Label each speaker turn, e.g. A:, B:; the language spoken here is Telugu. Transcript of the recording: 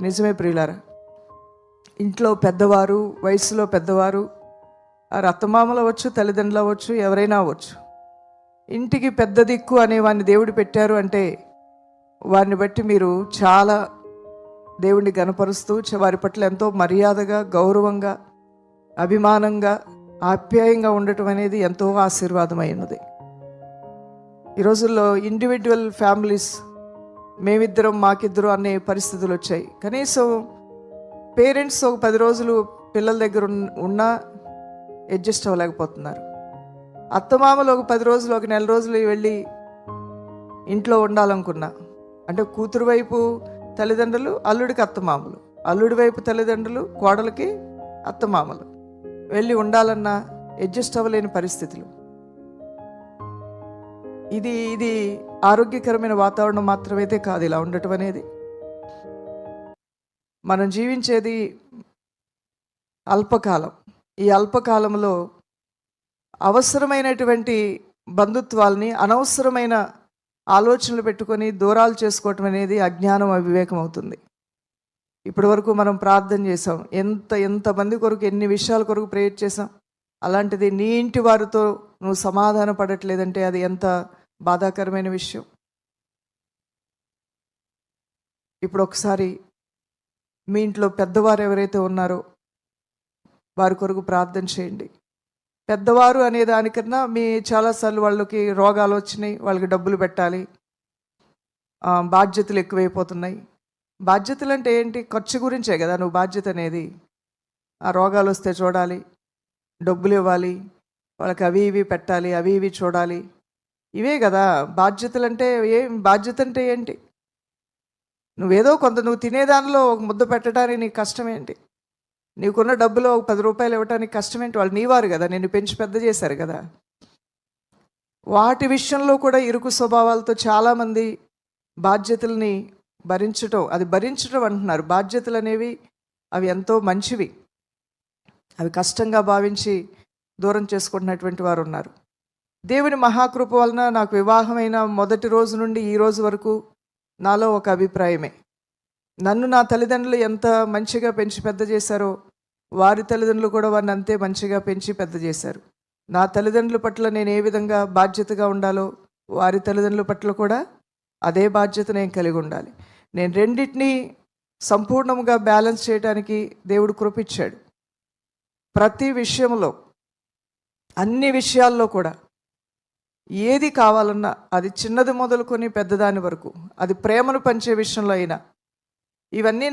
A: నిజమే ప్రియులారా, ఇంట్లో పెద్దవారు, వయసులో పెద్దవారు, ఆ అత్తమామలు అవ్వచ్చు, తల్లిదండ్రులు అవ్వచ్చు, ఎవరైనా అవ్వచ్చు, ఇంటికి పెద్ద దిక్కు అనే వాడిని దేవుడు పెట్టారు అంటే వారిని బట్టి మీరు చాలా దేవుణ్ణి గనపరుస్తూ వారి పట్ల ఎంతో మర్యాదగా, గౌరవంగా, అభిమానంగా, ఆప్యాయంగా ఉండటం అనేది ఎంతో ఆశీర్వాదమైనది. ఈ రోజుల్లో ఇండివిజువల్ ఫ్యామిలీస్, మేమిద్దరం మాకిద్దరు అనే పరిస్థితులు వచ్చాయి. కనీసం పేరెంట్స్ ఒక 10 రోజులు పిల్లల దగ్గర ఉన్నా అడ్జస్ట్ అవ్వలేకపోతున్నారు. అత్తమామలు ఒక 10 రోజులు, ఒక నెల రోజులు వెళ్ళి ఇంట్లో ఉండాలనుకున్నా, అంటే కూతురు వైపు తల్లిదండ్రులు అల్లుడికి అత్తమామలు, అల్లుడి వైపు తల్లిదండ్రులు కోడలికి అత్తమామలు వెళ్ళి ఉండాలన్నా అడ్జస్ట్ అవ్వలేని పరిస్థితులు. ఇది ఆరోగ్యకరమైన వాతావరణం మాత్రమైతే కాదు ఇలా ఉండటం అనేది. మనం జీవించేది అల్పకాలం. ఈ అల్పకాలంలో అవసరమైనటువంటి బంధుత్వాల్ని అనవసరమైన ఆలోచనలు పెట్టుకొని దూరాలు చేసుకోవటం అనేది అజ్ఞానం, అవివేకం అవుతుంది. ఇప్పటి వరకు మనం ప్రార్థన చేసాం, ఎంతమంది కొరకు, ఎన్ని విషయాల కొరకు ప్రేయర్ చేసాం. అలాంటిది నీ ఇంటి వారితో నువ్వు సమాధాన పడట్లేదంటే అది ఎంత బాధాకరమైన విషయం. ఇప్పుడు ఒకసారి మీ ఇంట్లో పెద్దవారు ఎవరైతే ఉన్నారో వారి కొరకు ప్రార్థన చేయండి. పెద్దవారు అనే దానికన్నా చాలాసార్లు వాళ్ళకి రోగాలు వచ్చినాయి, వాళ్ళకి డబ్బులు పెట్టాలి, బాధ్యతలు ఎక్కువైపోతున్నాయి. బాధ్యతలు అంటే ఏంటి? ఖర్చు గురించే కదా నువ్వు బాధ్యత అనేది. ఆ రోగాలు వస్తే చూడాలి, డబ్బులు ఇవ్వాలి, వాళ్ళకి అవి ఇవి పెట్టాలి, అవి ఇవి చూడాలి, ఇవే కదా బాధ్యతలు అంటే. బాధ్యత అంటే ఏంటి? నువ్వేదో నువ్వు తినేదానిలో ఒక ముద్ద పెట్టడానికి నీకు కష్టం ఏంటి? నీకున్న డబ్బులో ఒక 10 రూపాయలు ఇవ్వడానికి కష్టం ఏంటి? వాళ్ళు నీవారు కదా, నిన్ను పెంచి పెద్ద చేశారు కదా. వాటి విషయంలో కూడా ఇరుకు స్వభావాలతో చాలామంది బాధ్యతల్ని భరించటం అంటున్నారు. బాధ్యతలు అనేవి అవి ఎంతో మంచివి, అవి కష్టంగా భావించి దూరం చేసుకుంటున్నటువంటి వారు ఉన్నారు. దేవుని మహాకృప వలన నాకు వివాహమైన మొదటి రోజు నుండి ఈ రోజు వరకు నాలో ఒక అభిప్రాయమే. నన్ను నా తల్లిదండ్రులు ఎంత మంచిగా పెంచి పెద్ద చేశారో వారి తల్లిదండ్రులు కూడా వారిని అంతే మంచిగా పెంచి పెద్ద చేశారు. నా తల్లిదండ్రుల పట్ల నేను ఏ విధంగా బాధ్యతగా ఉండాలో వారి తల్లిదండ్రుల పట్ల కూడా అదే బాధ్యత నేను కలిగి ఉండాలి. నేను రెండింటినీ సంపూర్ణంగా బ్యాలెన్స్ చేయడానికి దేవుడు కృపిచ్చాడు. ప్రతి విషయంలో, అన్ని విషయాల్లో కూడా ఏది కావాలన్నా, అది చిన్నది మొదలుకొని పెద్దదాని వరకు, అది ప్రేమను పంచే విషయంలో అయినా, ఇవన్నీ